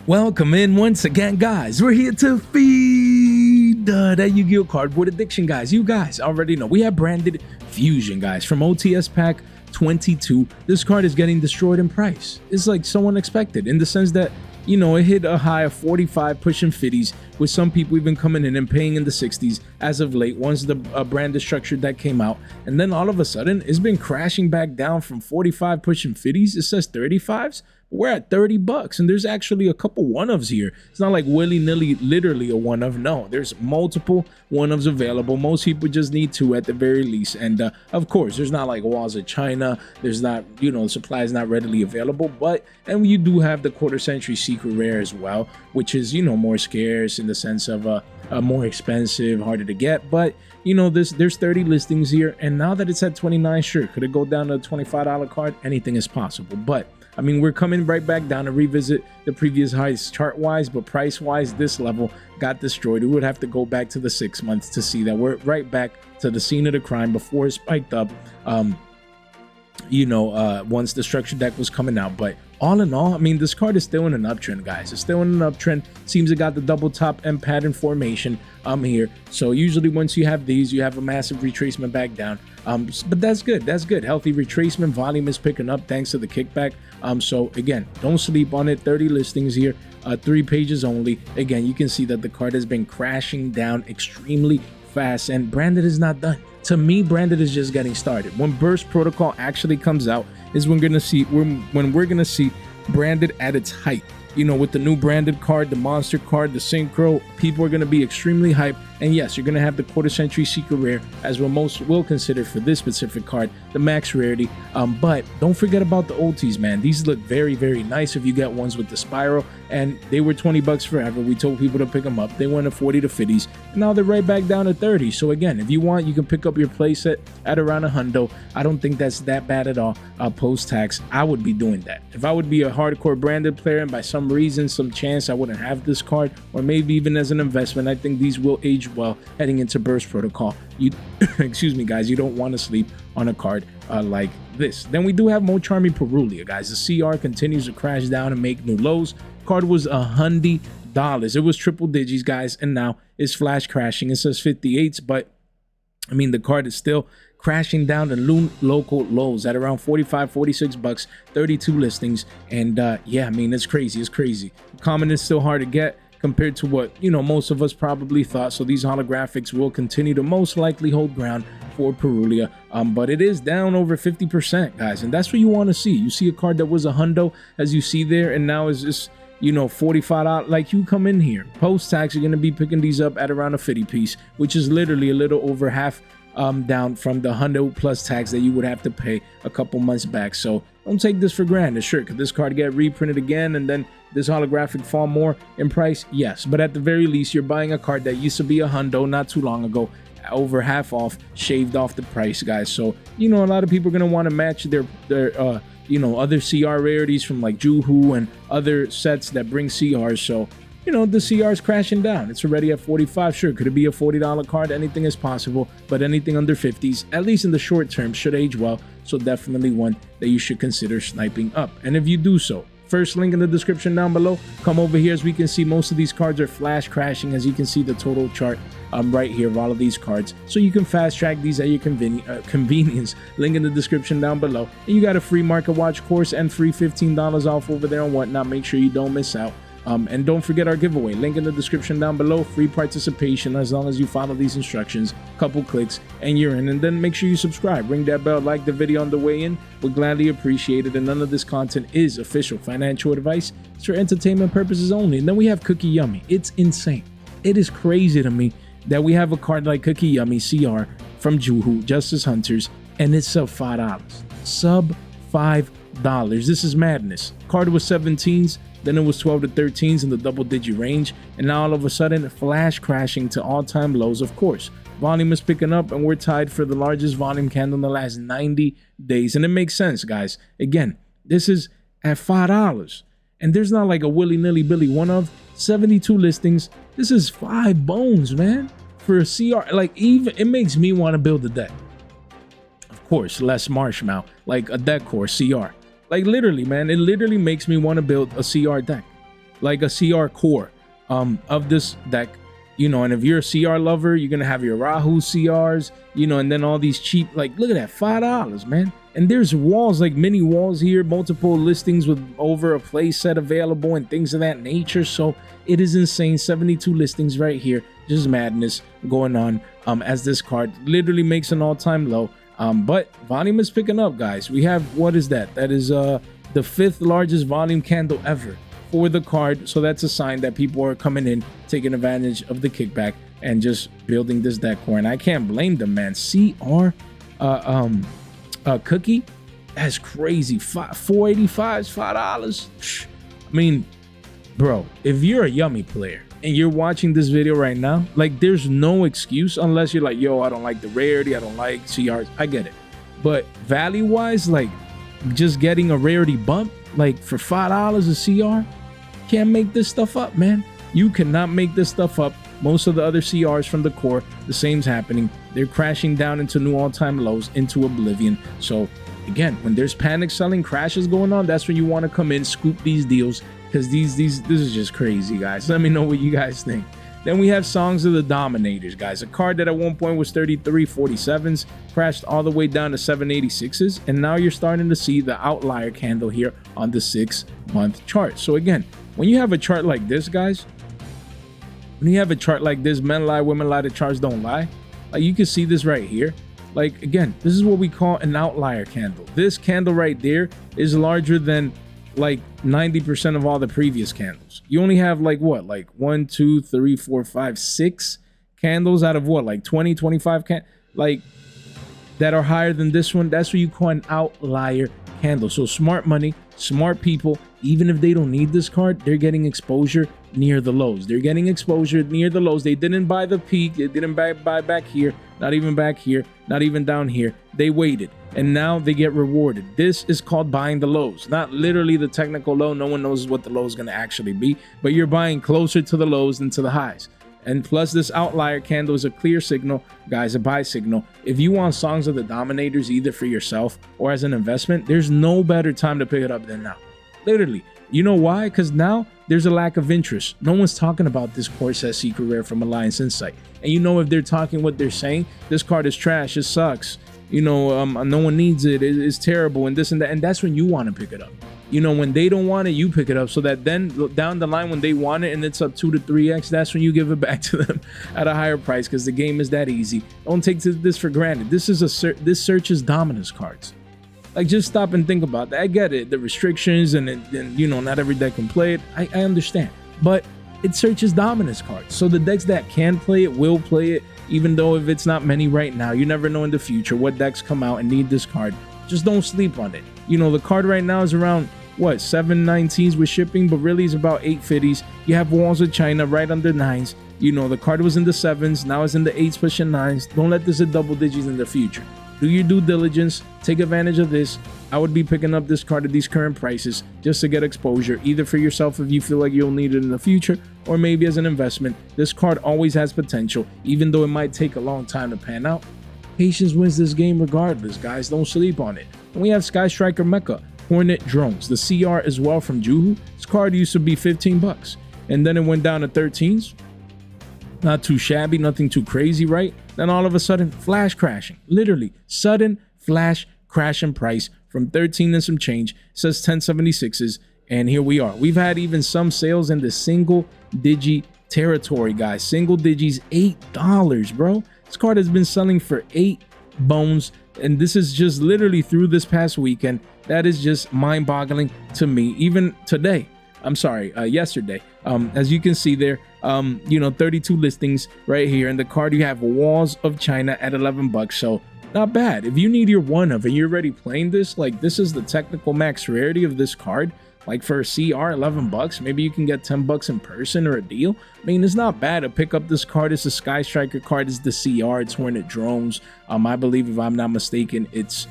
Welcome in once again, guys. We're here to feed that Yu-Gi-Oh cardboard addiction, guys. You guys already know we have branded Fusion, guys, from OTS pack 22. This card is getting destroyed in price. It's like so unexpected in the sense that, you know, it hit a high of 45 pushing 50s, with some people even coming in and paying in the 60s as of late once the branded structure deck came out. And then all of a sudden it's been crashing back down from 45 pushing 50s. It says 35s. We're at 30 bucks, and there's actually a couple one-ofs here. It's not like willy-nilly literally a one-of. No, there's multiple one-ofs available. Most people just need two at the very least. And of course, there's not like walls of China. There's not, you know, supply is not readily available. But, and you do have the quarter century secret rare as well, which is, you know, more scarce in the sense of more expensive, harder to get. But, you know, there's 30 listings here, and now that it's at 29, sure, could it go down to a $25 card? Anything is possible. But I mean, we're coming right back down to revisit the previous highs chart-wise, but price-wise, this level got destroyed. We would have to go back to the 6 months to see that we're right back to the scene of the crime before it spiked up, once the structure deck was coming out. But all in all, I mean, this card is still in an uptrend, guys. It's still in an uptrend. Seems it got the double top M pattern formation here. So usually once you have these, you have a massive retracement back down. But that's good. That's good. Healthy retracement. Volume is picking up thanks to the kickback. So again, don't sleep on it. 30 listings here, 3 pages only. Again, you can see that the card has been crashing down extremely fast, and branded is not done. To me, branded is just getting started. When Burst Protocol actually comes out is when we're gonna see branded at its height. You know, with the new branded card, the monster card, the synchro, people are going to be extremely hyped. And yes, you're going to have the quarter century secret rare, as what most will consider for this specific card, the max rarity. But don't forget about the OTs, man. These look very, very nice if you get ones with the spiral, and they were 20 bucks forever. We told people to pick them up. They went to 40 to 50s, and now they're right back down to 30. So again, if you want, you can pick up your playset at around $100. I don't think that's that bad at all. Post-tax, I would be doing that. If I would be a hardcore branded player and by some reason, some chance I wouldn't have this card, or maybe even as an investment, I think these will age well heading into Burst Protocol. You excuse me, guys, you don't want to sleep on a card like this. Then we do have Mulcharmy Purulia, guys. The CR continues to crash down and make new lows. Card was $100. It was triple digits, guys, and now it's flash crashing. It says 58s, but I mean, the card is still crashing down to local lows at around 45, 46 bucks, 32 listings. And yeah, I mean, it's crazy. It's crazy. Common is still hard to get compared to what, you know, most of us probably thought. So these holographics will continue to most likely hold ground for Purulia. But it is down over 50%, guys. And that's what you want to see. You see a card that was a hundo, as you see there, and now is just, you know, $45. Like, you come in here post-tax, you're going to be picking these up at around a 50 piece, which is literally a little over half down from the $100 plus tax that you would have to pay a couple months back. So don't take this for granted. Sure, could this card get reprinted again and then this holographic fall more in price? Yes, but at the very least, you're buying a card that used to be a hundo not too long ago, over half off, shaved off the price, guys. So, you know, a lot of people are going to want to match their you know, other CR rarities from like Juhu and other sets that bring CRs. So, you know, the CR is crashing down. It's already at 45. Sure, could it be a $40 card? Anything is possible, but anything under 50s, at least in the short term, should age well. So definitely one that you should consider sniping up. And if you do so, first link in the description down below. Come over here. As we can see, most of these cards are flash crashing. As you can see, the total chart right here of all of these cards. So you can fast track these at your convenience. Link in the description down below. And you got a free market watch course and free $15 off over there and whatnot. Make sure you don't miss out. And don't forget our giveaway. Link in the description down below. Free participation as long as you follow these instructions. Couple clicks and you're in. And then make sure you subscribe. Ring that bell. Like the video on the way in. We'll gladly appreciate it. And none of this content is official financial advice. It's for entertainment purposes only. And then we have CookyYummy. It's insane. It is crazy to me that we have a card like CookyYummy CR from Juhu, Justice Hunters, and it's sub $5. Sub $5. This is madness. Card was 17s. Then it was 12 to 13s in the double-digit range, and now all of a sudden, flash crashing to all-time lows. Of course, volume is picking up, and we're tied for the largest volume candle in the last 90 days. And it makes sense, guys. Again, this is at $5, and there's not like a willy-nilly Billy one of 72 listings. This is 5 bones, man, for a CR. Like, even it makes me want to build a deck. Of course, less Marshmallow, like a deck core CR. Like, literally, man, it literally makes me want to build a CR deck. like a CR core of this deck, you know. And if you're a CR lover, you're gonna have your Rahu CRs, you know, and then all these cheap, like, look at that, $5, man. And there's walls, like mini walls here, multiple listings with over a play set available and things of that nature. So it is insane. 72 listings right here, just madness going on as this card literally makes an all-time low. But volume is picking up, guys. We have, what is that? That is the 5th largest volume candle ever for the card. So that's a sign that people are coming in, taking advantage of the kickback and just building this deck core. And I can't blame them, man. CR Cookie, that's crazy. 485 is $5. I mean, bro, if you're a Yummy player and you're watching this video right now, like, there's no excuse unless you're like, yo, I don't like the Rarity, I don't like CRs. I get it, but value wise, like, just getting a Rarity bump, like, for $5 a CR, can't make this stuff up, man. You cannot make this stuff up. Most of the other CRs from the core, the same's happening. They're crashing down into new all-time lows, into oblivion. So again, when there's panic selling, crashes going on, that's when you want to come in, scoop these deals, because this is just crazy, guys. Let me know what you guys think. Then we have Songs of the Dominators, guys. A card that at one point was 3347s, crashed all the way down to 786s, and now you're starting to see the outlier candle here on the 6-month chart. So again, when you have a chart like this, guys, when you have a chart like this, men lie, women lie, the charts don't lie. Like, you can see this right here. Like, again, this is what we call an outlier candle. This candle right there is larger than like 90% of all the previous candles. You only have like what, like 1, 2, 3, 4, 5, 6 candles out of what, like 20, 25 like that are higher than this one. That's what you call an outlier candle. So smart money, smart people, even if they don't need this card, they're getting exposure near the lows. They're getting exposure near the lows. They didn't buy the peak. They didn't buy back here, not even back here, not even down here. They waited, and now they get rewarded. This is called buying the lows, not literally the technical low. No one knows what the low is going to actually be, but you're buying closer to the lows than to the highs. And plus, this outlier candle is a clear signal, guys, a buy signal. If you want Songs of the Dominators, either for yourself or as an investment, there's no better time to pick it up than now. Literally. You know why? Because now there's a lack of interest. No one's talking about this core set secret rare from Alliance Insight. And you know, if they're talking what they're saying, this card is trash, it sucks. You know, no one needs it, it's terrible, and this and that. And that's when you want to pick it up. You know, when they don't want it, you pick it up, so that then down the line when they want it and it's up 2 to 3x, that's when you give it back to them at a higher price, because the game is that easy. Don't take this for granted. This is this searches dominance cards. Like, just stop and think about that. I get it, the restrictions and you know, not every deck can play it. I understand, but it searches dominance cards. So the decks that can play it will play it, even though if it's not many right now. You never know in the future what decks come out and need this card. Just don't sleep on it. You know, the card right now is around what, 719s with shipping, but really it's about 850s. You have Walls of China right under 9s. You know, the card was in the 7s, now it's in the 8s pushing 9s. Don't let this hit double digits in the future. Do your due diligence, take advantage of this. I would be picking up this card at these current prices just to get exposure, either for yourself if you feel like you'll need it in the future, or maybe as an investment. This card always has potential, even though it might take a long time to pan out. Patience wins this game regardless, guys. Don't sleep on it. And we have Striker Mecha, Hornet Drones, the CR as well from Yugioh. This card used to be 15 bucks, and then it went down to 13s. Not too shabby, nothing too crazy, right? Then all of a sudden, flash crashing. Literally, sudden flash crash in price from 13 and some change. It says 1076s, and here we are. We've had even some sales in the single digi territory, guys. Single digis, $8, bro. This card has been selling for 8 bones, and this is just literally through this past weekend. That is just mind-boggling to me. Even today, I'm sorry, yesterday, as you can see there, you know, 32 listings right here. In the card, you have Walls of China at 11 bucks. So not bad. If you need your one of and you're already playing this, like, this is the technical max rarity of this card. Like, for a CR, 11 bucks, maybe you can get 10 bucks in person or a deal. I mean, it's not bad to pick up this card. It's a Sky Striker card. It's the CR. It's Hornet Drones. I believe, if I'm not mistaken, it's,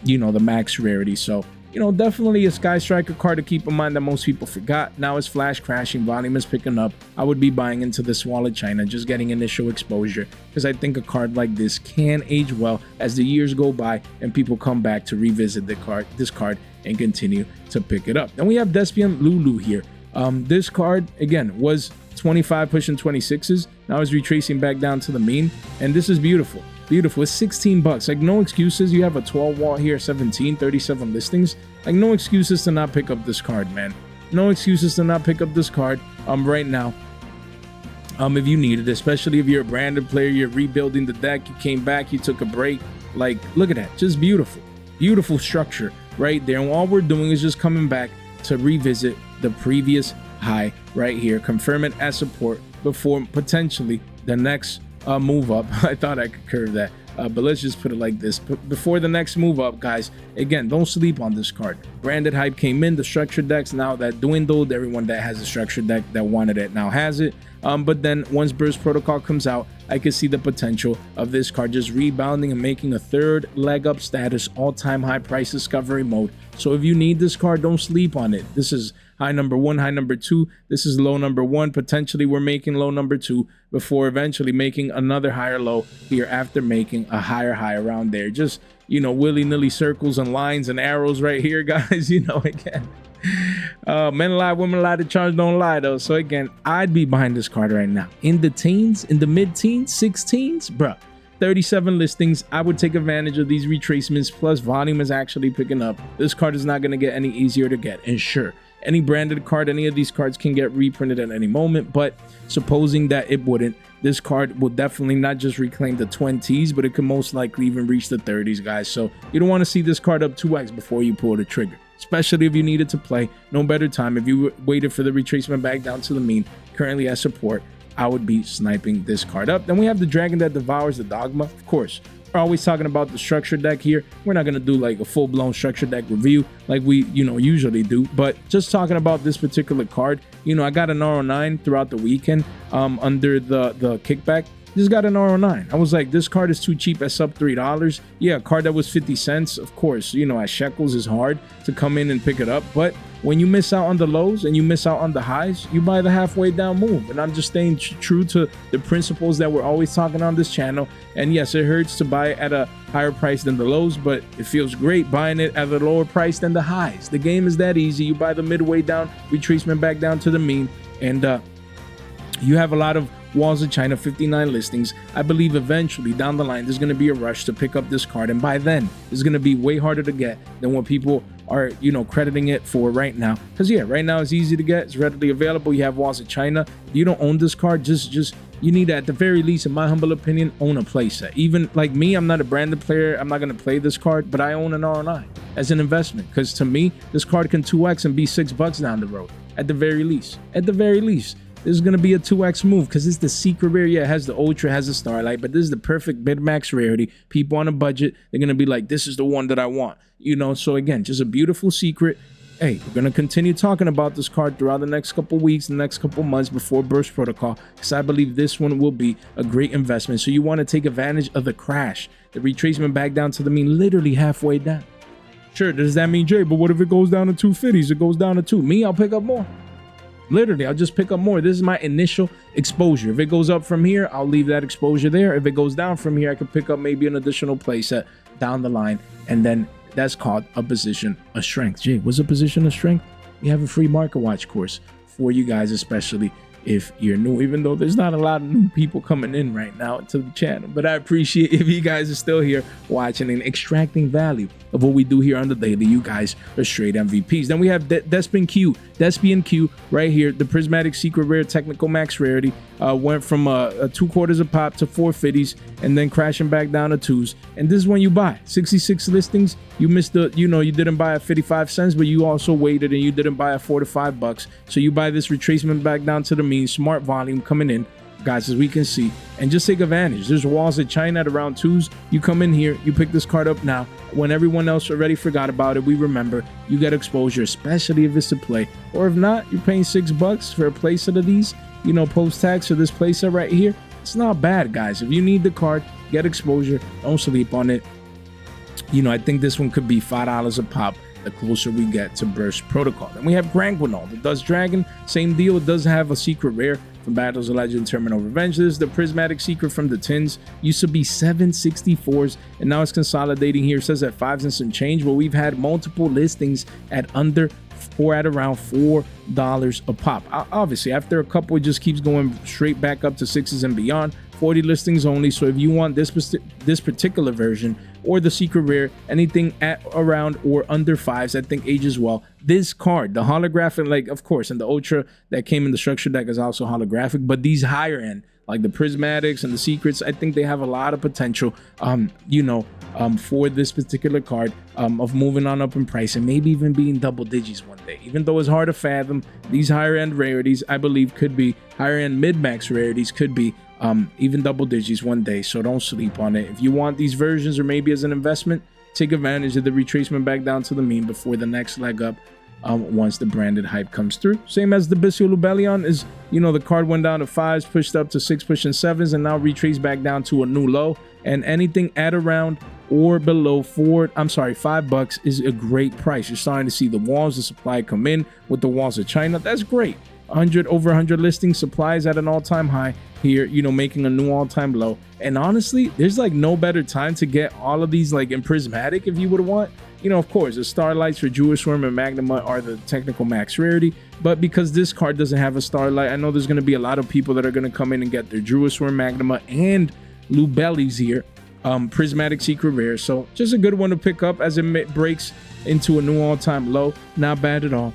you know, the max rarity. So, you know, definitely a Sky Striker card to keep in mind that most people forgot. Now it's flash crashing, volume is picking up. I would be buying into this Wall of China, just getting initial exposure, because I think a card like this can age well as the years go by and people come back to revisit this card and continue to pick it up. Then we have Despian Lulu here. This card, again, was 25 pushing 26s. Now it's retracing back down to the mean, and this is beautiful. Beautiful. It's 16 bucks. Like, no excuses. You have a 12 wall here, 17, 37 listings. Like, no excuses to not pick up this card, man. No excuses to not pick up this card right now. If you need it, especially if you're a branded player, you're rebuilding the deck, you came back, you took a break. Like, look at that. Just beautiful. Beautiful structure right there. And all we're doing is just coming back to revisit the previous high right here, confirm it as support before potentially the next move up. I thought I could curve that, but let's just put it like this. Before the next move up, guys, again, don't sleep on this card. Branded hype came in, the structured decks, now that dwindled. Everyone that has a structured deck that wanted it now has it. But then once Burst Protocol comes out, I can see the potential of this card just rebounding and making a third leg up status, all-time high price discovery mode. So if you need this card, don't sleep on it. This is high number 1, high number 2. This is low number 1. Potentially we're making low number 2 before eventually making another higher low here after making a higher high around there. Just, you know, willy-nilly circles and lines and arrows right here, guys. You know, again, men lie, women lie, the charms don't lie though. So again, I'd be behind this card right now. In the teens, in the mid-teens, 16s, bruh. 37 listings. I would take advantage of these retracements, plus volume is actually picking up. This card is not going to get any easier to get. And sure, any branded card, any of these cards can get reprinted at any moment, but supposing that it wouldn't, this card will definitely not just reclaim the 20s, but it could most likely even reach the 30s, guys. So you don't want to see this card up 2x before you pull the trigger, especially if you needed to play. No better time. If you waited for the retracement back down to the mean, currently as support, I would be sniping this card up. Then we have the dragon that devours the dogma. Of course, we're always talking about the structure deck here. We're not going to do like a full-blown structure deck review like we, you know, usually do, but just talking about this particular card. You know, I got an R09 throughout the weekend under the kickback. Just got an R09. I was like, this card is too cheap at sub $3. Yeah, a card that was 50 cents. Of course, you know, at shekels is hard to come in and pick it up. But when you miss out on the lows and you miss out on the highs, you buy the halfway down move. And I'm just staying true to the principles that we're always talking on this channel. And yes, it hurts to buy at a higher price than the lows, but it feels great buying it at a lower price than the highs. The game is that easy. You buy the midway down, retracement back down to the mean, and you have a lot of walls of China, 59 listings. I believe eventually down the line there's going to be a rush to pick up this card, and by then it's going to be way harder to get than what people are, you know, crediting it for right now. Because yeah, right now it's easy to get, it's readily available. You have walls of China. If you don't own this card, just you need to, at the very least, in my humble opinion, own a playset. Even like me, I'm not a branded player, I'm not going to play this card, but I own an R9 as an investment, because to me this card can 2x and be $6 down the road at the very least. At the very least, this is going to be a 2x move because it's the secret rare. Yeah, it has the ultra, has the starlight, but this is the perfect mid-max rarity. People on a budget, they're going to be like, this is the one that I want. You know, so again, just a beautiful secret. Hey, we're going to continue talking about this card throughout the next couple weeks, the next couple months before Burst Protocol, because I believe this one will be a great investment. So you want to take advantage of the crash, the retracement back down to the mean, literally halfway down. Sure, does that mean, Jay, but what if it goes down to 250s? It goes down to 2. Me, I'll pick up more. Literally, I'll just pick up more. This is my initial exposure. If it goes up from here, I'll leave that exposure there. If it goes down from here, I can pick up maybe an additional playset down the line. And then that's called a position of strength. Jay, what's a position of strength? We have a free market watch course for you guys, especially if you're new, even though there's not a lot of new people coming in right now to the channel. But I appreciate if you guys are still here watching and extracting value of what we do here on the daily. You guys are straight MVPs. Then we have Despian Q right here, the prismatic secret rare technical max rarity. Went from 2/4 a pop to 450s and then crashing back down to 2s. And this is when you buy 66 listings. You missed the, you know, you didn't buy at 55 cents, but you also waited and you didn't buy at $4 to $5. So you buy this retracement back down to the mean, smart volume coming in, guys, as we can see, and just take advantage. There's walls at China at around 2s. You come in here, you pick this card up now. When everyone else already forgot about it, we remember. You get exposure, especially if it's to play. Or if not, you're paying $6 for a playset of these, you know, post-tax for this playset right here. It's not bad, guys. If you need the card, get exposure. Don't sleep on it. You know, I think this one could be $5 a pop the closer we get to Burst Protocol. Then we have Granguinol, the Dust Dragon. Same deal. It does have a secret rare from Battles of Legend, Terminal Revenge. This is the prismatic secret from the tins. Used to be 764s, and now it's consolidating here. It says at 5s and some change, but we've had multiple listings at under or at around $4 a pop. Obviously, after a couple, it just keeps going straight back up to 6s and beyond. 40 listings only. So if you want this particular version or the secret rare, anything at around or under 5s, I think ages well. This card, the holographic, like of course, and the ultra that came in the structure deck is also holographic, but these higher end, like the prismatics and the secrets, I think they have a lot of potential, for this particular card, of moving on up in price and maybe even being double digits one day. Even though it's hard to fathom, these higher end rarities, I believe, could be higher end mid-max rarities, could be even double digits one day. So don't sleep on it. If you want these versions, or maybe as an investment, take advantage of the retracement back down to the mean before the next leg up, once the branded hype comes through. Same as the Despian Luluwalilith is, the card went down to 5s, pushed up to 6, pushing 7s, and now retraced back down to a new low. And anything at around or below $5 is a great price. You're starting to see the walls of supply come in with the walls of China. That's great. Over 100 listings, supplies at an all-time high here, making a new all-time low. And honestly, there's like no better time to get all of these like in prismatic if you would want. Of course, the Starlights for Jewish Worm and Magma are the technical max rarity, but because this card doesn't have a Starlight, I know there's going to be a lot of people that are going to come in and get their Jewish Worm, Magma, and Lubellies here, prismatic secret rare. So just a good one to pick up as it breaks into a new all-time low. Not bad at all.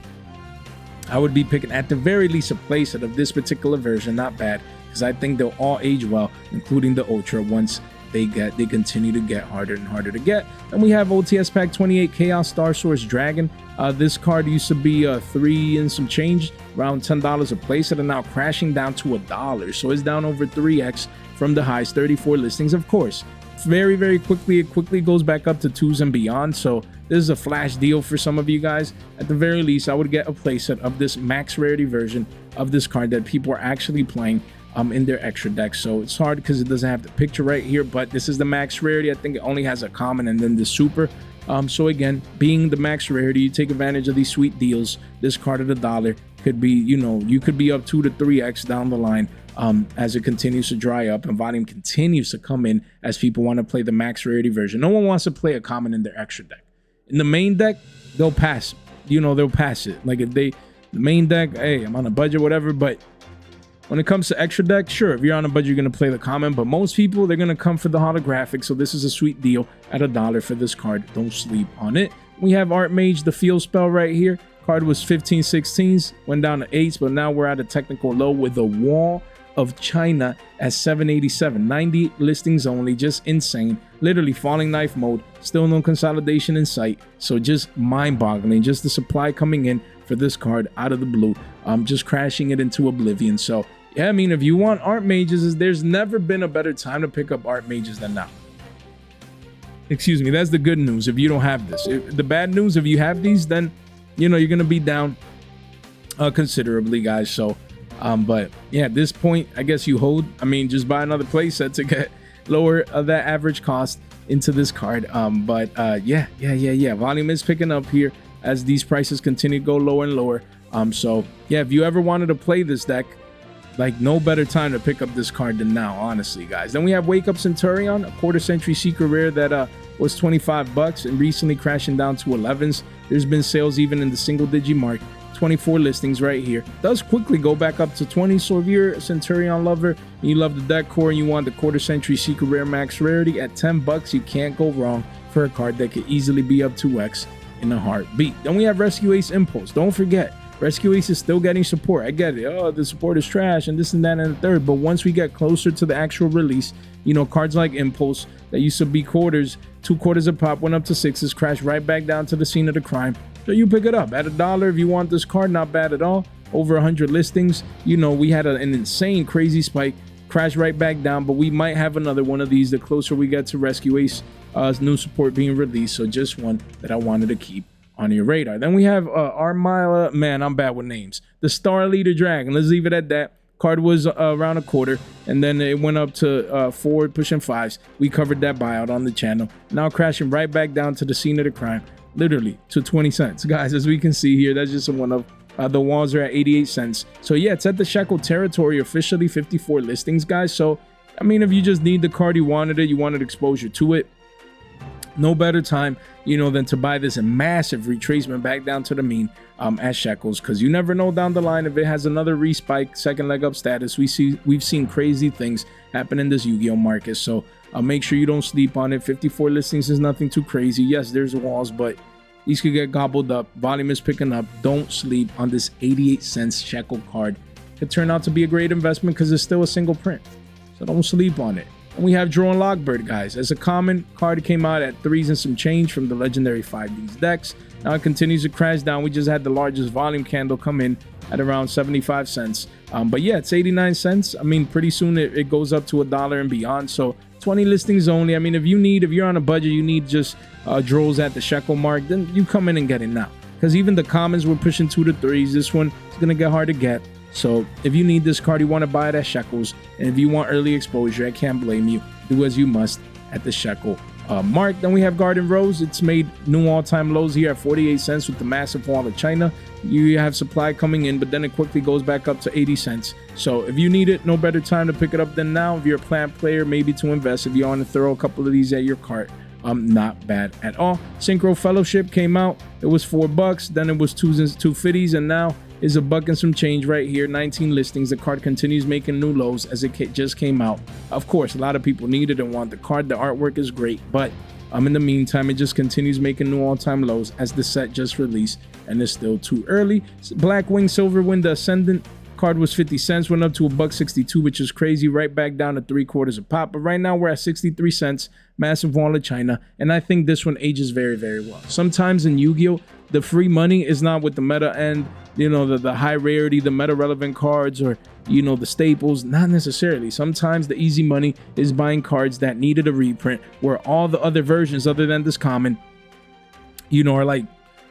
I would be picking at the very least a playset of this particular version. Not bad, because I think they'll all age well, including the ultra, once they continue to get harder and harder to get. And we have OTS pack 28 Chaos Star Source Dragon. This card used to be 3 and some change, around $10 a playset, and now crashing down to $1. So it's down over 3x from the highs. 34 listings, of course. Very, very quickly, it quickly goes back up to 2s and beyond. So this is a flash deal for some of you guys. At the very least, I would get a playset of this max rarity version of this card that people are actually playing in their extra deck. So it's hard because it doesn't have the picture right here, but this is the max rarity. I think it only has a common and then the super. So again, being the max rarity, you take advantage of these sweet deals. This card at $1 could be, you could be up 2 to 3x down the line as it continues to dry up and volume continues to come in as people want to play the max rarity version. No one wants to play a common in their extra deck. In the main deck, they'll pass. They'll pass it. Like if the main deck, hey, I'm on a budget, whatever, but when it comes to extra deck, sure, if you're on a budget, you're going to play the common, but most people, they're going to come for the holographic. So this is a sweet deal at $1 for this card. Don't sleep on it. We have Archmage, the field spell right here. Card was 15, 16s, went down to 8s, but now we're at a technical low with the wall of China at 787. 90 listings only, just insane. Literally falling knife mode, still no consolidation in sight. So just mind-boggling, just the supply coming in for this card out of the blue, just crashing it into oblivion. So yeah, I mean, if you want Archmages, there's never been a better time to pick up Archmages than now. Excuse me, that's the good news if you don't have this. The bad news, if you have these, then you're gonna be down considerably, guys. So but yeah, at this point, I guess you hold. I mean, just buy another playset to get lower that average cost into this card. Yeah, volume is picking up here as these prices continue to go lower and lower. So yeah, if you ever wanted to play this deck, like no better time to pick up this card than now, honestly, guys. Then we have Wake Up Centurion, a quarter century secret rare that was $25 and recently crashing down to 11s. There's been sales even in the single digit mark. 24 listings right here. Does quickly go back up to 20. So if you're a Centurion lover and you love the deck core and you want the quarter century secret rare max rarity at $10, you can't go wrong for a card that could easily be up 2x in a heartbeat. Then we have Rescue-Ace Impulse. Don't forget, Rescue-Ace is still getting support. I get it. Oh, the support is trash and this and that and the third. But once we get closer to the actual release, cards like Impulse that used to be quarters, 2 quarters a pop, went up to 6s, crashed right back down to the scene of the crime. So you pick it up at $1 if you want this card. Not bad at all. Over 100 listings. We had an insane, crazy spike. Crashed right back down, but we might have another one of these the closer we get to Rescue-Ace new support being released. So just one that I wanted to keep on your radar. Then we have Armila. Man, I'm bad with names. The Star Leader Dragon. Let's leave it at that. Card was around a quarter, and then it went up to 4, pushing 5s. We covered that buyout on the channel. Now crashing right back down to the scene of the crime. Literally to 20 cents, guys. As we can see here, that's just one of the walls are at 88 cents. So yeah, it's at the Shekel territory officially. 54 listings, guys. So I mean, if you just need the card, you wanted exposure to it, No better time, you know, than to buy this massive retracement back down to the mean at shekels, because you never know down the line if it has another respike, second leg up status. We've seen crazy things happen in this Yu-Gi-Oh market, so make sure you don't sleep on it. 54 listings is nothing too crazy. Yes, there's walls, but these could get gobbled up. Volume is picking up. Don't sleep on this 88 cents shekel card. Could turn out to be a great investment because it's still a single print, so don't sleep on it. And we have Drawn Logbird, guys. As a common, card came out at 3s and some change from the legendary 5Ds decks. Now it continues to crash down. We just had the largest volume candle come in at around 75 cents. But yeah, it's 89 cents. I mean, pretty soon it goes up to $1 and beyond. So 20 listings only. I mean, if you're on a budget, you need just draws at the shekel mark, then you come in and get it now. Because even the commons were pushing 2 to 3s. This one is going to get hard to get. So if you need this card, you want to buy it at shekels. And if you want early exposure, I can't blame you. Do as you must at the shekel mark. Then we have Garden Rose. It's made new all-time lows here at 48 cents with the massive wall of China. You have supply coming in, but then it quickly goes back up to 80 cents. So if you need it, no better time to pick it up than now. If you're a plant player, maybe to invest. If you want to throw a couple of these at your cart, not bad at all. Synchro Fellowship came out. It was $4. Then it was 250s, and now is $1 and some change right here. 19 listings. The card continues making new lows as it just came out. Of course, a lot of people need it and want the card. The artwork is great, but in the meantime, it just continues making new all-time lows as the set just released, and it's still too early. Blackwing Silverwind, the Ascendant card was 50 cents, went up to $1.62, which is crazy, right back down to 3/4 a pop. But right now we're at 63 cents. Massive wall of China, and I think this one ages very, very well. Sometimes in Yu-Gi-Oh, the free money is not with the meta end, you know, the high rarity, the meta relevant cards, or you know, the staples. Not necessarily. Sometimes the easy money is buying cards that needed a reprint, where all the other versions other than this common, you know, are like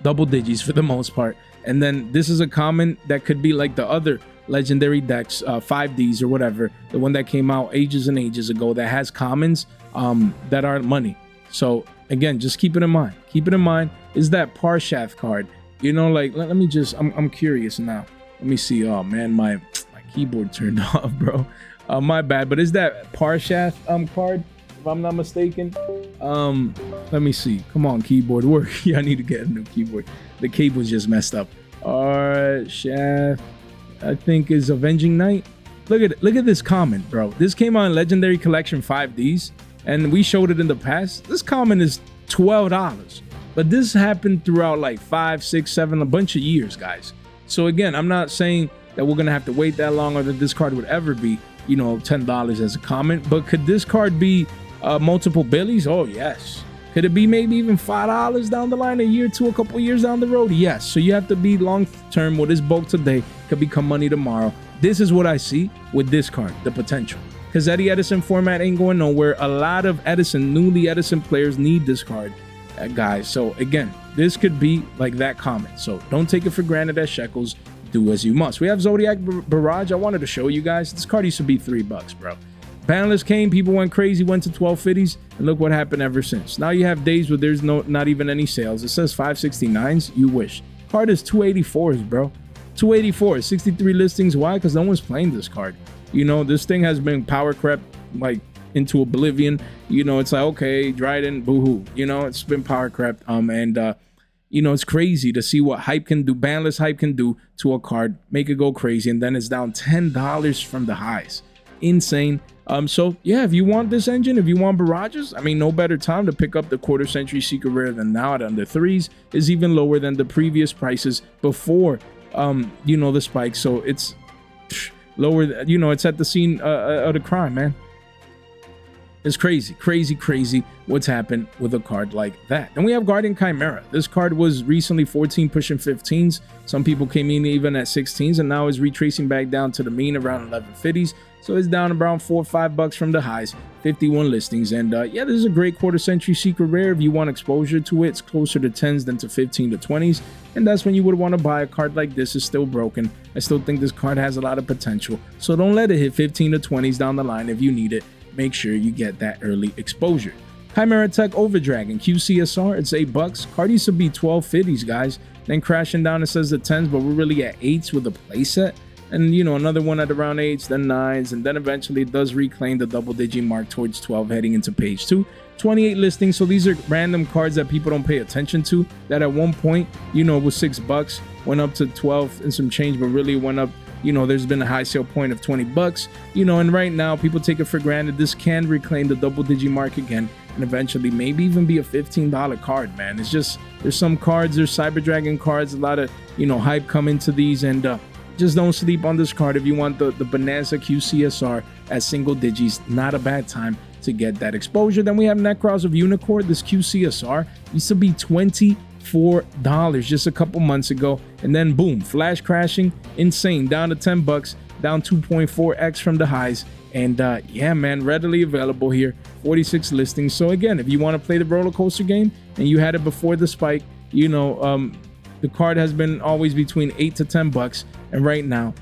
double digits for the most part. And then this is a common that could be like the other legendary decks, 5Ds or whatever, the one that came out ages and ages ago that has commons that are money. So again, just keep it in mind. Keep it in mind. Is that Parshath card? You know, like let me just, I'm curious now. Let me see. Oh man, my keyboard turned off, bro. My bad. But is that Parshath card, if I'm not mistaken? Let me see. Come on, keyboard work. Yeah, I need to get a new keyboard. The cable's just messed up. Parshath, I think, is Avenging Knight. Look at this comment, bro. This came out in Legendary Collection 5Ds, and we showed it in the past. This comment is $12, but this happened throughout like 5, 6, 7, a bunch of years, guys. So again, I'm not saying that we're gonna have to wait that long or that this card would ever be, you know, $10 as a comment, but could this card be multiple billies? Oh yes. Could it be maybe even $5 down the line, a year to a couple years down the road? Yes. So you have to be long term. What is bulk today could become money tomorrow. This is what I see with this card, the potential. Because Eddie Edison format ain't going nowhere. A lot of newly Edison players need this card, guys. So again, this could be like that comment. So don't take it for granted as shekels. Do as you must. We have Zodiac Barrage. I wanted to show you guys. This card used to be $3, bro. Panelists came, people went crazy, went to 1250s, and look what happened ever since. Now you have days where there's not even any sales. It says 569s. You wish. Card is 284s, bro. 284, 63 listings. Why? Because no one's playing this card. You know, this thing has been power crept like into oblivion. You know, it's like, okay, Dryden, boohoo. You know, it's been power crept. You know, it's crazy to see what hype can do, banless hype can do to a card, make it go crazy, and then it's down $10 from the highs. Insane. So yeah, if you want this engine, if you want barrages, I mean, no better time to pick up the quarter century secret rare than now at under 3s. Is even lower than the previous prices before you know, the spike. So it's lower, you know, it's at the scene of the crime, man. It's crazy what's happened with a card like that. And we have Guardian Chimera. This card was recently 14 pushing 15s. Some people came in even at 16s, and now is retracing back down to the mean around 1150s. So it's down around $4 or $5 from the highs. 51 listings. And yeah, this is a great quarter century secret rare. If you want exposure to it, it's closer to 10s than to 15 to 20s. And that's when you would want to buy a card like this. It's still broken. I still think this card has a lot of potential. So don't let it hit 15 to 20s down the line. If you need it, make sure you get that early exposure. Chimera Tech Overdragon QCSR, it's $8. Card used to be 1250s, guys. Then crashing down, it says the 10s, but we're really at 8s with a playset. and you know, another one at around 8s, then 9s, and then eventually it does reclaim the double digit mark towards 12 heading into page 2. 28 listings. So these are random cards that people don't pay attention to, that at one point, you know, was $6, went up to 12 and some change, but really went up, you know, there's been a high sale point of $20, you know, and right now people take it for granted. This can reclaim the double digit mark again, and eventually maybe even be a $15 card, man. It's just, there's some cards, there's Cyber Dragon cards, a lot of, you know, hype come into these, and just don't sleep on this card. If you want the Bonanza QCSR at single digits, not a bad time to get that exposure. Then we have Necros of Unicorn. This QCSR used to be $24 just a couple months ago, and then boom, flash crashing, insane, down to $10, down 2.4x from the highs. And yeah, man, readily available here, 46 listings. So again, if you want to play the roller coaster game and you had it before the spike, you know, the card has been always between $8 to $10, and right now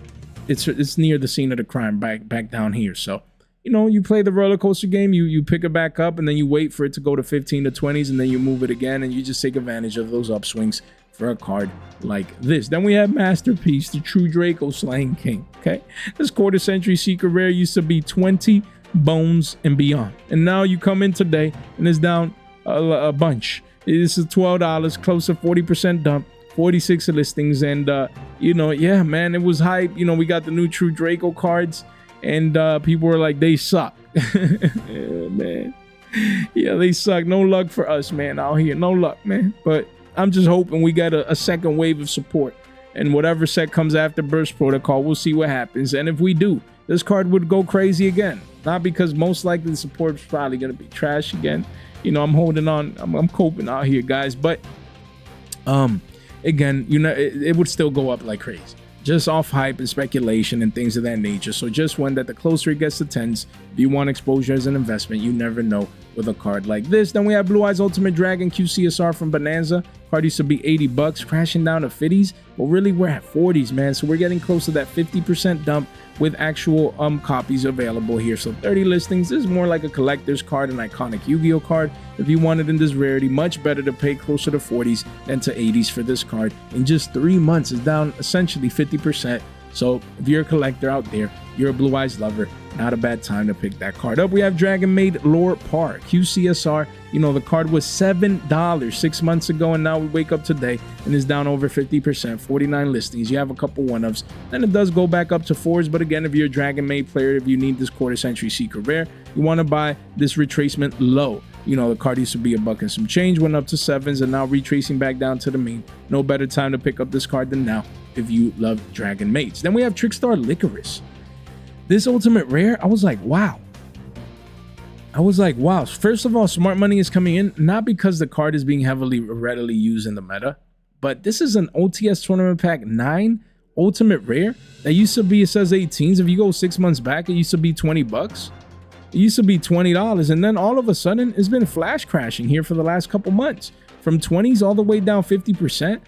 it's near the scene of the crime, back down here. So, you know, you play the roller coaster game, you pick it back up, and then you wait for it to go to 15 to 20s, and then you move it again, and you just take advantage of those upswings for a card like this. Then we have Masterpiece, the True Draco Slaying King. Okay, this quarter century secret rare used to be 20 bones and beyond, and now you come in today and it's down a bunch. This is $12, close to 40% dump, 46 listings, and you know, yeah, man, it was hype. You know, we got the new True Draco cards, and people were like, they suck. Yeah, man. Yeah, they suck. No luck for us, man, out here. No luck, man. But I'm just hoping we got a second wave of support. And whatever set comes after Burst Protocol, we'll see what happens. And if we do, this card would go crazy again. Not because most likely the support is probably going to be trash again. You know, I'm holding on. I'm coping out here, guys. But again, you know, it would still go up like crazy, just off hype and speculation and things of that nature. So just when that, the closer it gets to 10s, if you want exposure as an investment, you never know with a card like this. Then we have Blue Eyes Ultimate Dragon QCSR from Bonanza. Card used to be $80, crashing down to 50s, but really we're at 40s, man. So we're getting close to that 50% dump with actual copies available here. So 30 listings. This is more like a collector's card, an iconic Yu-Gi-Oh card. If you want it in this rarity, much better to pay closer to 40s than to 80s for this card. In just 3 months, it's down essentially 50%. So if you're a collector out there, you're a Blue Eyes lover, not a bad time to pick that card up. We have Dragon Maid Lore Par QCSR. You know, the card was $7 6 months ago, and now we wake up today and it's down over 50%, 49 listings. You have a couple one-ups, then it does go back up to 4s. But again, if you're a Dragon Maid player, if you need this quarter century secret rare, you want to buy this retracement low. You know, the card used to be $1 and some change, went up to 7s, and now retracing back down to the mean. No better time to pick up this card than now if you love Dragon Maids. Then we have Trickstar Licorice. This ultimate rare, I was like, wow. First of all, smart money is coming in, not because the card is being readily used in the meta, but this is an OTS Tournament Pack 9 ultimate rare that used to be, it says 18s. If you go 6 months back, it used to be $20. It used to be $20, and then all of a sudden it's been flash crashing here for the last couple months, from 20s all the way down 50%,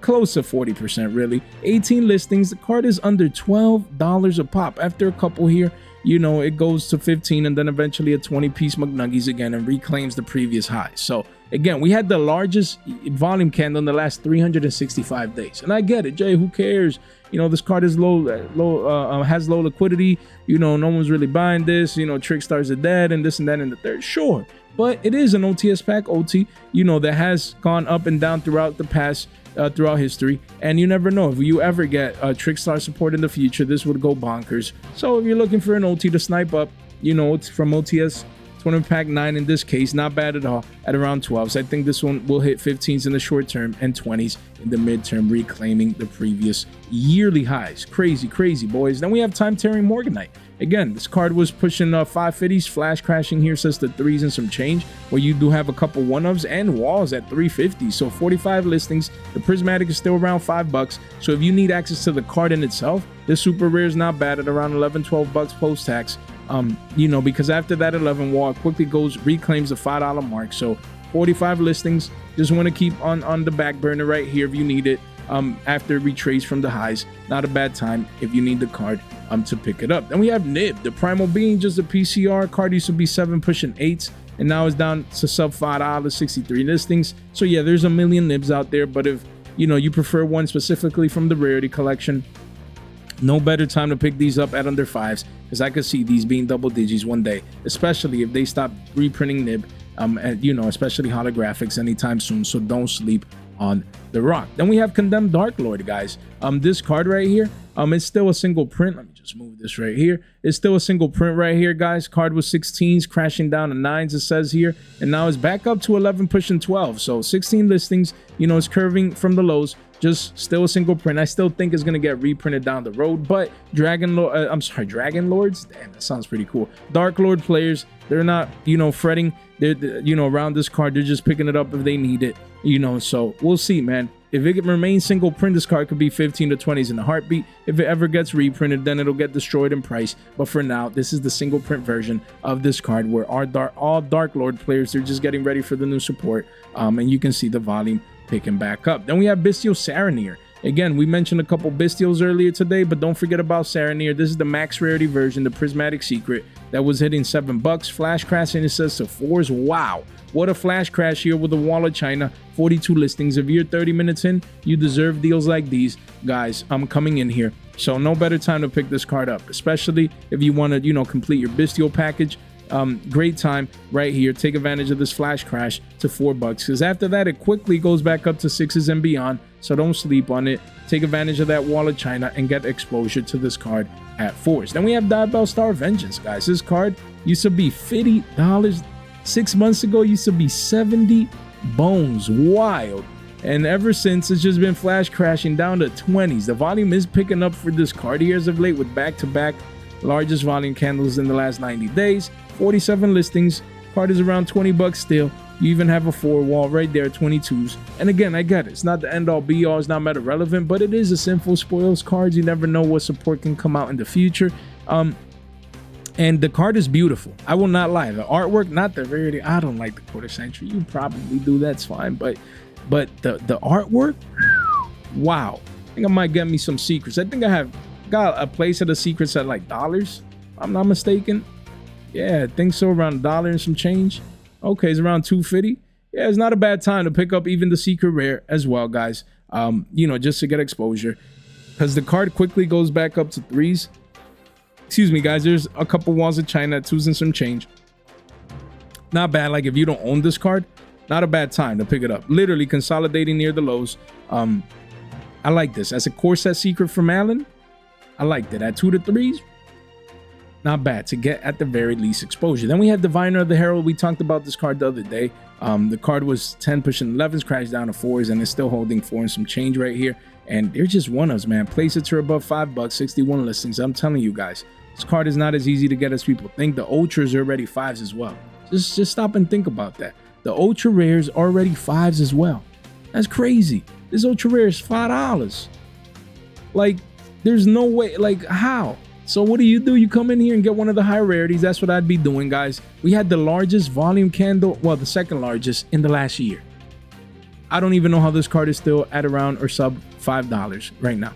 close to 40% really. 18 listings. The card is under $12 a pop. After a couple here, you know, it goes to 15, and then eventually a 20-piece McNuggies again and reclaims the previous high. So again, we had the largest volume candle in the last 365 days, and I get it, Jay, who cares? You know, this card is has low liquidity. You know, no one's really buying this. You know, Trickstars are dead and this and that and the third. Sure, but it is an OTS pack, OT, you know, that has gone up and down throughout the past, throughout history. And you never know, if you ever get Trickstar support in the future, this would go bonkers. So if you're looking for an OT to snipe up, you know, it's from OTS Tournament Pack 9 in this case, not bad at all at around 12s. I think this one will hit 15s in the short term and 20s in the midterm, reclaiming the previous yearly highs. Crazy, crazy, boys. Then we have Time Tearing Morganite. Again, this card was pushing 550s, flash crashing here, says the 3s and some change, where you do have a couple one-ups and walls at 350. So 45 listings. The prismatic is still around $5. So if you need access to the card in itself, this super rare is not bad at around $11-12 post-tax. You know, because after that 11 wall, it quickly reclaims the $5 mark. So 45 listings. Just want to keep on the back burner right here if you need it. After retrace from the highs, not a bad time if you need the card to pick it up. Then we have Nib, the Primal Being, just a PCR card, used to be 7 pushing 8s, and now it's down to sub $5, 63 listings. So yeah, there's a million Nibs out there, but if you know you prefer one specifically from the Rarity collection, No better time to pick these up at under 5s, because I could see these being double digits one day, especially if they stop reprinting nib, and you know, especially holographics anytime soon. So don't sleep on the rock. Then we have Condemned Dark Lord, guys. This card right here, it's still a single print. Let me just move this right here. It's still a single print right here, guys. Card was 16s, crashing down to 9s, it says here, and now it's back up to 11, pushing 12. So 16 listings, you know, it's curving from the lows. Just still a single print. I still think it's gonna get reprinted down the road, but Dragon Lords, damn, that sounds pretty cool. Dark Lord players, they're not, you know, fretting. They're, you know, around this card, they're just picking it up if they need it, you know. So we'll see, man. If it remains single print, this card could be 15 to 20s in a heartbeat. If it ever gets reprinted, then it'll get destroyed in price. But for now, this is the single print version of this card, where all Dark Lord players, they're just getting ready for the new support, and you can see the volume picking back up. Then we have Bystial Saronir. Again, we mentioned a couple Bystials earlier today, but don't forget about Saronir. This is the max rarity version, the Prismatic Secret, that was hitting $7. Flash crashing, it says, to 4s. Wow, what a flash crash here with a wall of China. 42 listings. If you're 30 minutes in, you deserve deals like these, guys. I'm coming in here, so no better time to pick this card up, especially if you want to, you know, complete your Bystial package. Great time right here. Take advantage of this flash crash to $4, because after that it quickly goes back up to 6s and beyond. So don't sleep on it. Take advantage of that wall of China and get exposure to this card at 4s. Then we have Diabell Star Vengeance, guys. This card used to be $50 6 months ago, used to be 70 bones. Wild. And ever since, it's just been flash crashing down to 20s. The volume is picking up for this card here as of late, with back-to-back largest volume candles in the last 90 days. 47 listings. Card is around $20 still. You even have a 4 wall right there, 22s. And again, I get it. It's not the end all be all. It's not meta relevant, but it is a Sinful Spoils card. You never know what support can come out in the future. And the card is beautiful. I will not lie. The artwork, not the rarity. I don't like the quarter century. You probably do. That's fine. But the artwork, wow. I think I might get me some secrets. I think I have got a place of the secrets at like dollars. I'm not mistaken. Yeah, I think so, around $1 and some change. Okay, it's around $2.50. Yeah, it's not a bad time to pick up even the secret rare as well, guys. You know, just to get exposure, because the card quickly goes back up to 3s. Excuse me, guys. There's a couple walls of China at 2s and some change. Not bad. Like, if you don't own this card, not a bad time to pick it up. Literally consolidating near the lows. I like this as a core set secret from Alan. I liked it at 2 to 3s. Not bad to get at the very least exposure. Then we have Diviner of the Herald. We talked about this card the other day. The card was 10 pushing 11s, crashed down to 4s, and it's still holding 4 and some change right here. And they're just one-ofs, man. Place it to above $5, 61 listings. I'm telling you guys, this card is not as easy to get as people think. The ultras are already 5s as well. Just stop and think about that. The ultra rares are already 5s as well. That's crazy. This ultra rare is $5. Like, there's no way. Like, how? So what do? You come in here and get one of the high rarities. That's what I'd be doing, guys. We had the largest volume candle, well, the second largest in the last year. I don't even know how this card is still at around or sub $5 right now.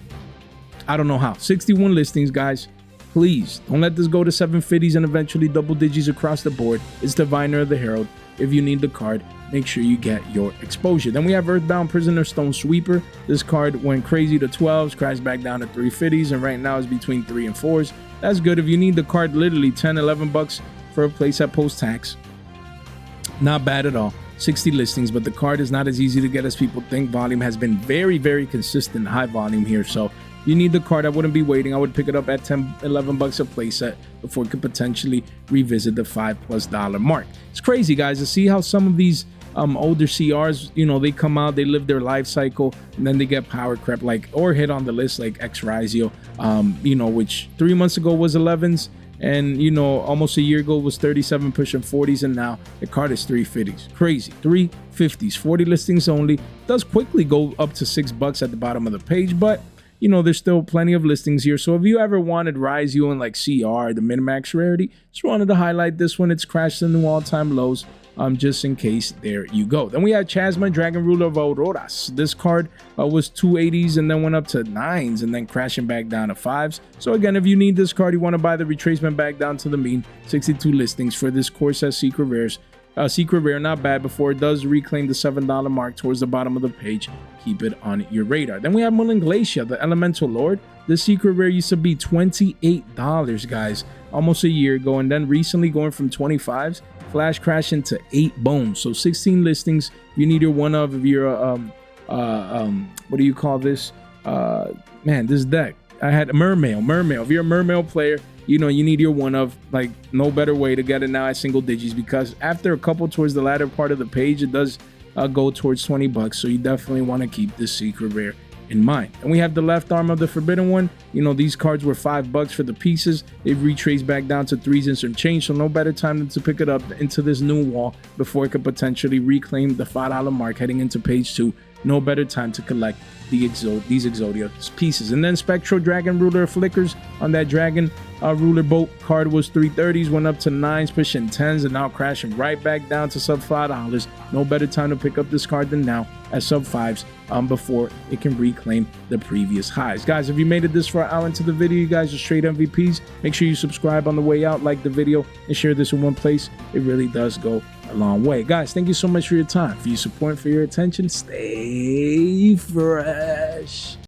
I don't know how. 61 listings, guys. Please don't let this go to 750s and eventually double digits across the board. It's Diviner of the Herald. If you need the card, make sure you get your exposure. Then we have Earthbound Prisoner Stone Sweeper. This card went crazy to 12s, crashed back down to 350s, and right now is between 3 and 4s. That's good. If you need the card, literally 10, 11 bucks for a place at post-tax. Not bad at all. 60 listings, but the card is not as easy to get as people think. Volume has been very, very consistent, high volume here. So you need the card. I wouldn't be waiting. I would pick it up at 10, 11 bucks a playset before it could potentially revisit the $5+ mark. It's crazy, guys, to see how some of these older CRs, you know, they come out, they live their life cycle, and then they get power crept, like, or hit on the list like X-Rizio, you know, which 3 months ago was 11s, and, you know, almost a year ago was 37 pushing 40s, and now the card is 350s. Crazy. 350s, 40 listings only. Does quickly go up to $6 at the bottom of the page, but you know, there's still plenty of listings here. So if you ever wanted Rizio and like CR, the min-max rarity, just wanted to highlight this one. It's crashed to new all-time lows, just in case. There you go. Then we have Chasma, Dragon Ruler of Auroras. This card was 280s and then went up to 9s and then crashing back down to 5s. So again, if you need this card, you want to buy the retracement back down to the mean, 62 listings for this core set secret rares. Secret rare, not bad, before it does reclaim the $7 mark towards the bottom of the page. Keep it on your radar. Then we have Mulcharmy, the Elemental Lord. The secret rare used to be $28, guys, almost a year ago, and then recently going from 25s, flash crashing to 8 bones. So 16 listings. You need your one of if you're what do you call this? Man, this deck. I had a Mermail. If you're a Mermail player, you know, you need your one of, like, no better way to get it now at single digits, because after a couple towards the latter part of the page, it does go towards 20 bucks. So you definitely want to keep this secret rare in mind. And we have the left arm of the Forbidden One. You know, these cards were $5 for the pieces. They've retraced back down to 3s and some change, so no better time than to pick it up into this new wall before it could potentially reclaim the $5 mark heading into page 2. No better time to collect these Exodia pieces. And then Spectral Dragon Ruler flickers on that Dragon Ruler boat card was 330s, went up to 9s, pushing 10s, and now crashing right back down to sub $5. No better time to pick up this card than now at sub 5s before it can reclaim the previous highs. Guys, if you made it this far out into the video, you guys are straight MVPs. Make sure you subscribe on the way out, like the video, and share this in one place. It really does go a long way. Guys, thank you so much for your time, for your support, for your attention. Stay fresh.